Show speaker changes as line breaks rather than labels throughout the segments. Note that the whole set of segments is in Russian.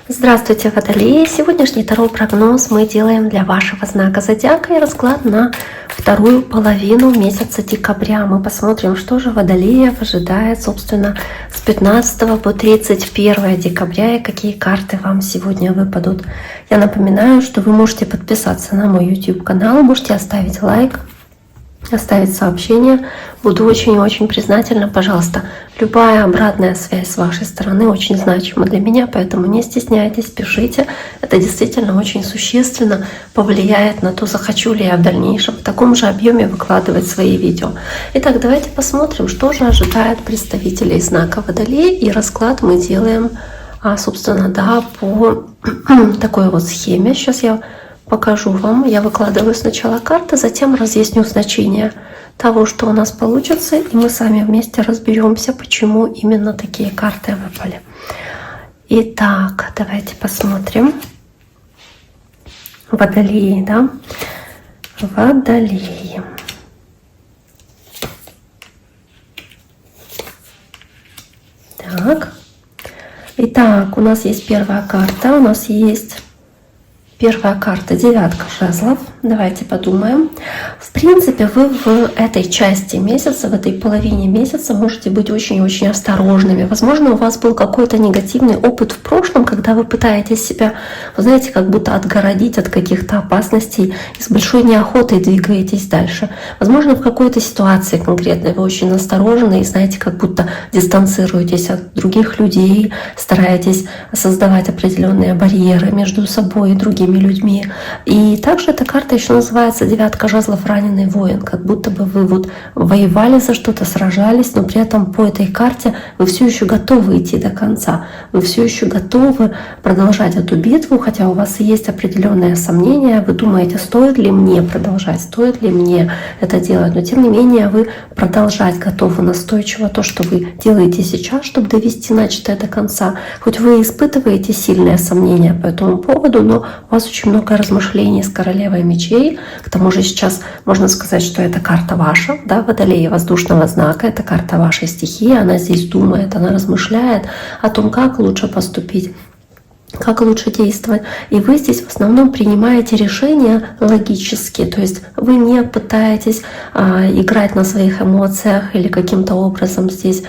Здравствуйте, Водолеи! Сегодняшний таро-прогноз мы делаем для вашего знака зодиака и расклад на вторую половину месяца декабря. Мы посмотрим, что же Водолеев ожидает, собственно, с 15 по 31 декабря и какие карты вам сегодня выпадут. Я напоминаю, что вы можете подписаться на мой YouTube-канал, можете оставить лайк, оставить сообщение. Буду очень-очень признательна. Пожалуйста, любая обратная связь с вашей стороны очень значима для меня, поэтому не стесняйтесь, пишите. Это действительно очень существенно повлияет на то, захочу ли я в дальнейшем в таком же объеме выкладывать свои видео. Итак, давайте посмотрим, что же ожидает представителей знака Водолей. И расклад мы делаем, собственно, по такой вот схеме. Сейчас я покажу вам. Я выкладываю сначала карты, затем разъясню значение того, что у нас получится, и мы сами вместе разберемся, почему именно такие карты выпали. Итак, давайте посмотрим. Водолеи, да? Водолеи. Так. Итак, у нас есть первая карта, у нас есть первая карта — девятка жезлов. Давайте подумаем. В принципе, вы в этой части месяца, в этой половине месяца можете быть очень-очень осторожными. Возможно, у вас был какой-то негативный опыт в прошлом, когда вы пытаетесь себя, вы знаете, как будто отгородить от каких-то опасностей и с большой неохотой двигаетесь дальше. Возможно, в какой-то ситуации конкретной вы очень осторожны и, знаете, как будто дистанцируетесь от других людей, стараетесь создавать определенные барьеры между собой и другими людьми. И также эта карта еще называется девятка жезлов, раненый воин. Как будто бы вы вот воевали за что-то, сражались, но при этом по этой карте вы все еще готовы идти до конца. Вы все еще готовы продолжать эту битву, хотя у вас и есть определенные сомнения. Вы думаете, стоит ли мне продолжать, стоит ли мне это делать. Но тем не менее вы продолжать готовы настойчиво то, что вы делаете сейчас, чтобы довести начатое до конца. Хоть вы испытываете сильные сомнения по этому поводу, но у вас очень много размышлений с королевой мечей. К тому же сейчас можно сказать, что это карта ваша, да, Водолеи воздушного знака, это карта вашей стихии. Она здесь думает, она размышляет о том, как лучше поступить, как лучше действовать. И вы здесь в основном принимаете решения логически, то есть вы не пытаетесь играть на своих эмоциях или каким-то образом здесь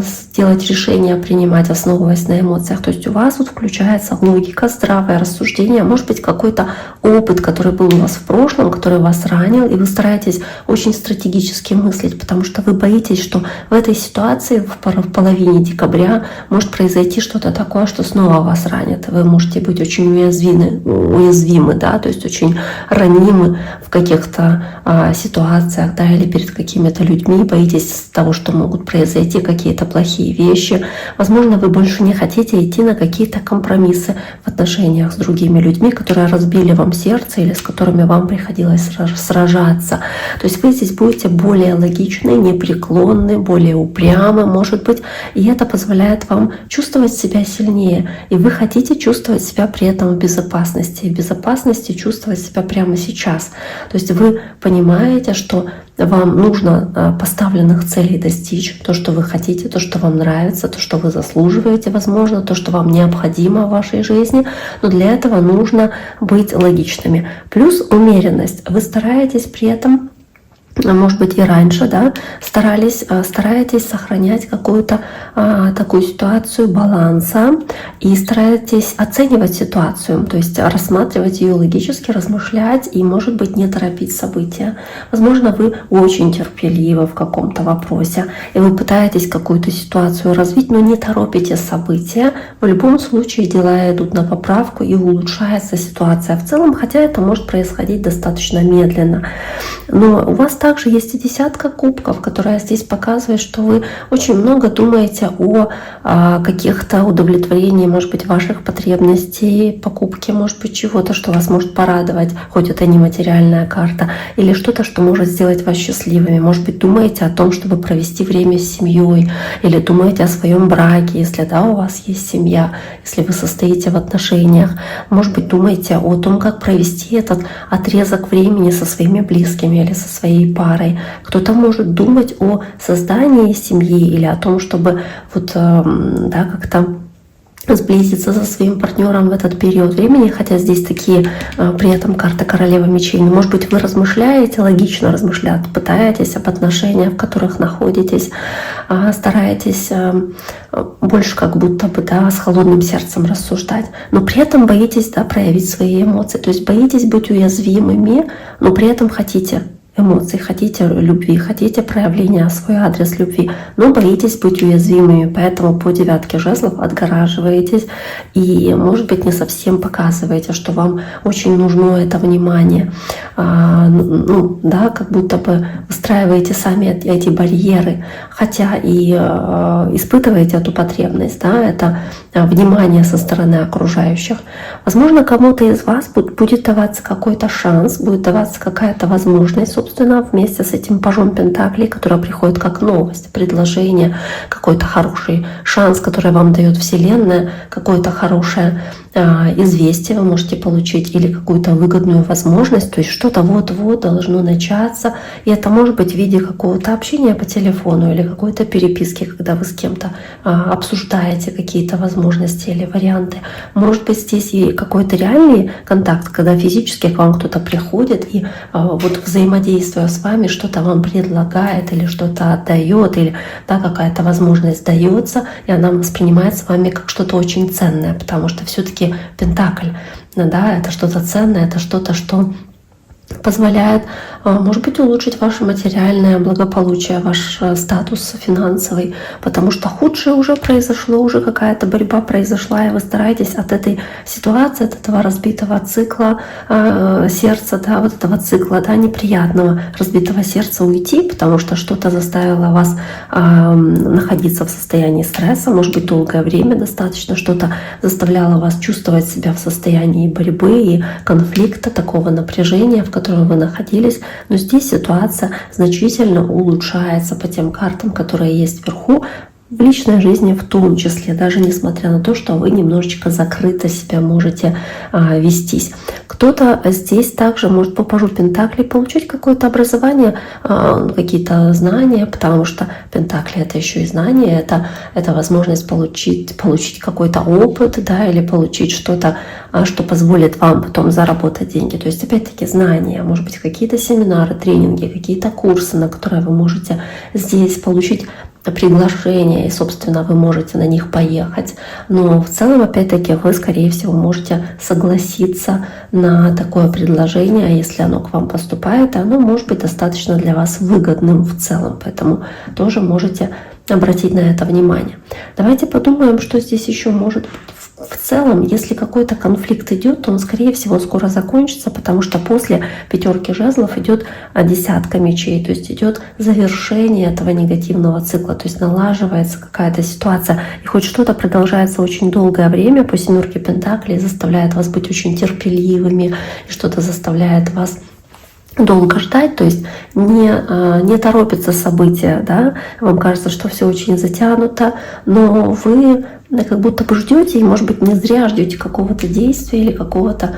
сделать решения, принимать, основываясь на эмоциях. То есть у вас тут включается логика, здравое рассуждение, может быть какой-то опыт, который был у вас в прошлом, который вас ранил, и вы стараетесь очень стратегически мыслить, потому что вы боитесь, что в этой ситуации в половине декабря может произойти что-то такое, что снова вас ранит. Вы можете быть очень уязвимы, да, то есть очень ранимы в каких-то ситуациях, да, или перед какими-то людьми, боитесь того, что могут произойти какие-то плохие вещи. Возможно, вы больше не хотите идти на какие-то компромиссы в отношениях с другими людьми, которые разбили вам сердце или с которыми вам приходилось сражаться. То есть вы здесь будете более логичны, непреклонны, более упрямы, может быть, и это позволяет вам чувствовать себя сильнее. И вы хотите чувствовать себя при этом в безопасности чувствовать себя прямо сейчас. То есть вы понимаете, что вам нужно поставленных целей достичь, то, что вы хотите, то, что вам нравится, то, что вы заслуживаете, возможно, то, что вам необходимо в вашей жизни, но для этого нужно быть логичными. Плюс умеренность. Вы стараетесь при этом, может быть, и раньше, да, стараетесь сохранять какую-то такую ситуацию баланса и стараетесь оценивать ситуацию, то есть рассматривать ее логически, размышлять и, может быть, не торопить события. Возможно, вы очень терпеливы в каком-то вопросе, и вы пытаетесь какую-то ситуацию развить, но не торопите события. В любом случае дела идут на поправку и улучшается ситуация в целом, хотя это может происходить достаточно медленно. Но у вас также есть и десятка кубков, которая здесь показывает, что вы очень много думаете о каких-то удовлетворении, может быть, ваших потребностей, покупке, может быть, чего-то, что вас может порадовать, хоть это не материальная карта, или что-то, что может сделать вас счастливыми. Может быть, думаете о том, чтобы провести время с семьей, или думаете о своем браке, если да, у вас есть семья, если вы состоите в отношениях. Может быть, думаете о том, как провести этот отрезок времени со своими близкими или со своей парой. Кто-то может думать о создании семьи или о том, чтобы вот, да, как-то сблизиться со своим партнером в этот период времени, хотя здесь такие при этом карты королевы мечей. Может быть, вы размышляете, логично размышляете, пытаетесь об отношениях, в которых находитесь, стараетесь больше как будто бы, да, с холодным сердцем рассуждать, но при этом боитесь, да, проявить свои эмоции, то есть боитесь быть уязвимыми, но при этом хотите эмоций, хотите любви, хотите проявления свой адрес любви, но боитесь быть уязвимыми, поэтому по 9 жезлов отгораживаетесь и, может быть, не совсем показываете, что вам очень нужно это внимание. Ну, да, как будто бы выстраиваете сами эти барьеры, хотя и испытываете эту потребность, да, это внимание со стороны окружающих. Возможно, кому-то из вас будет даваться какой-то шанс, будет даваться какая-то возможность, собственно, вместе с этим пажом пентаклей, которая приходит как новость, предложение, какой-то хороший шанс, который вам дает Вселенная, какое-то хорошее известие вы можете получить или какую-то выгодную возможность, то есть что-то вот-вот должно начаться, и это может быть в виде какого-то общения по телефону или какой-то переписки, когда вы с кем-то обсуждаете какие-то возможности или варианты. Может быть, здесь и какой-то реальный контакт, когда физически к вам кто-то приходит и вот взаимодействуя с вами, что-то вам предлагает или что-то отдает, или да, какая-то возможность дается, и она воспринимается вами как что-то очень ценное, потому что все-таки Пентакль, да, это что-то ценное, это что-то, что позволяет, может быть, улучшить ваше материальное благополучие, ваш статус финансовый, потому что худшее уже произошло, уже какая-то борьба произошла, и вы стараетесь от этой ситуации, от этого разбитого цикла сердца, да, вот этого цикла, да, неприятного разбитого сердца уйти, потому что что-то заставило вас находиться в состоянии стресса, может быть, долгое время достаточно, что-то заставляло вас чувствовать себя в состоянии борьбы и конфликта, такого напряжения, в котором вы находились, но здесь ситуация значительно улучшается по тем картам, которые есть вверху, в личной жизни в том числе, даже несмотря на то, что вы немножечко закрыто себя можете вестись. Кто-то здесь также может по пажу Пентаклей получить какое-то образование, какие-то знания, потому что Пентакли — это еще и знания, это возможность получить какой-то опыт, да, или получить что-то, что позволит вам потом заработать деньги. То есть, опять-таки, знания, может быть, какие-то семинары, тренинги, какие-то курсы, на которые вы можете здесь получить приглашение, и, собственно, вы можете на них поехать. Но в целом, опять-таки, вы, скорее всего, можете согласиться на такое предложение, если оно к вам поступает, и оно может быть достаточно для вас выгодным в целом. Поэтому тоже можете обратить на это внимание. Давайте подумаем, что здесь еще может быть. В целом, если какой-то конфликт идет, то он, скорее всего, скоро закончится, потому что после 5 жезлов идет 10 мечей, то есть идет завершение этого негативного цикла, то есть налаживается какая-то ситуация, и хоть что-то продолжается очень долгое время, по 7 пентаклей заставляет вас быть очень терпеливыми, и что-то заставляет вас долго ждать, то есть не торопится события, да, вам кажется, что все очень затянуто, но вы как будто бы ждете, и, может быть, не зря ждете какого-то действия или какого-то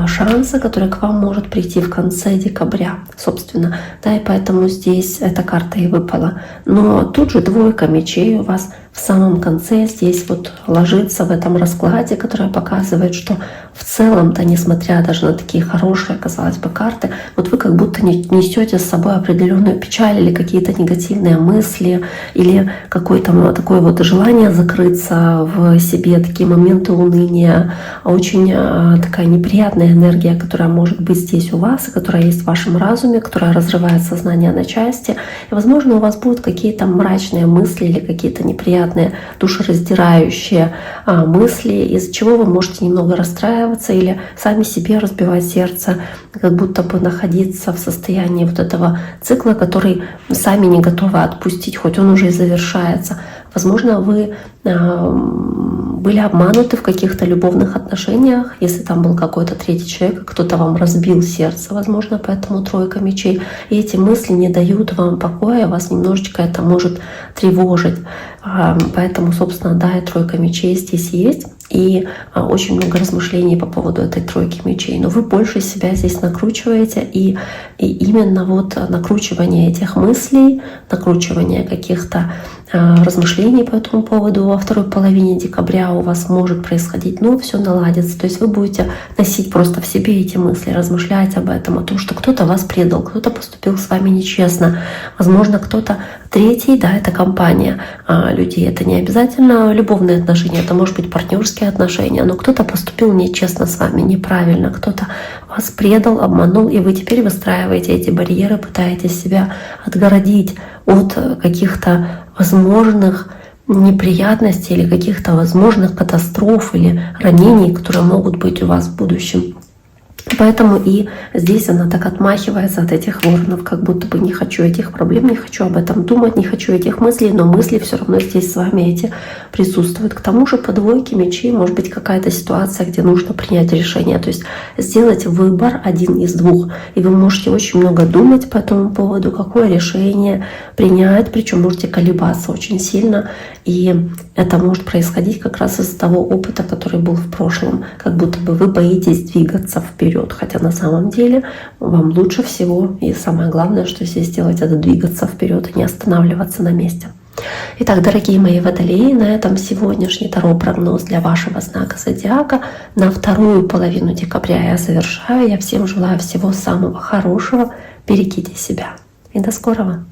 шанса, который к вам может прийти в конце декабря, собственно, да, и поэтому здесь эта карта и выпала. Но тут же 2 мечей у вас в самом конце здесь вот ложится в этом раскладе, который показывает, что в целом-то, несмотря даже на такие хорошие, казалось бы, карты, вот вы как будто несете с собой определенную печаль или какие-то негативные мысли, или какое-то такое вот желание закрыться в себе, такие моменты уныния, очень такая неприятная энергия, которая может быть здесь у вас, и которая есть в вашем разуме, которая разрывает сознание на части. И, возможно, у вас будут какие-то мрачные мысли или какие-то неприятные, душераздирающие мысли, из-за чего вы можете немного расстраиваться или сами себе разбивать сердце, как будто бы находиться в состоянии вот этого цикла, который сами не готовы отпустить, хоть он уже и завершается. Возможно, вы были обмануты в каких-то любовных отношениях, если там был какой-то третий человек, кто-то вам разбил сердце, возможно, поэтому 3 мечей. И эти мысли не дают вам покоя, вас немножечко это может тревожить. Поэтому, собственно, да, и 3 мечей здесь есть. И очень много размышлений по поводу этой 3 мечей. Но вы больше себя здесь накручиваете. И именно вот накручивание этих мыслей, накручивание каких-то размышлений по этому поводу. Во второй половине декабря у вас может происходить, но все наладится. То есть вы будете носить просто в себе эти мысли, размышлять об этом, о том, что кто-то вас предал, кто-то поступил с вами нечестно. Возможно, кто-то третий, да, это компания людей. Это не обязательно любовные отношения, это может быть партнерские отношения, но кто-то поступил нечестно с вами, неправильно, кто-то вас предал, обманул, и вы теперь выстраиваете эти барьеры, пытаетесь себя отгородить от каких-то возможных неприятностей или каких-то возможных катастроф или ранений, которые могут быть у вас в будущем. Поэтому и здесь она так отмахивается от этих воронов, как будто бы не хочу этих проблем, не хочу об этом думать, не хочу этих мыслей, но мысли все равно здесь с вами эти присутствуют. К тому же по двойке мечей может быть какая-то ситуация, где нужно принять решение, то есть сделать выбор один из двух. И вы можете очень много думать по этому поводу, какое решение принять, причем можете колебаться очень сильно. И это может происходить как раз из-за того опыта, который был в прошлом, как будто бы вы боитесь двигаться вперед, хотя на самом деле вам лучше всего и самое главное, что здесь делать, это двигаться вперед и не останавливаться на месте. Итак, дорогие мои водолеи, на этом сегодняшний таро-прогноз для вашего знака зодиака на вторую половину декабря я завершаю. Я всем желаю всего самого хорошего, берегите себя и до скорого!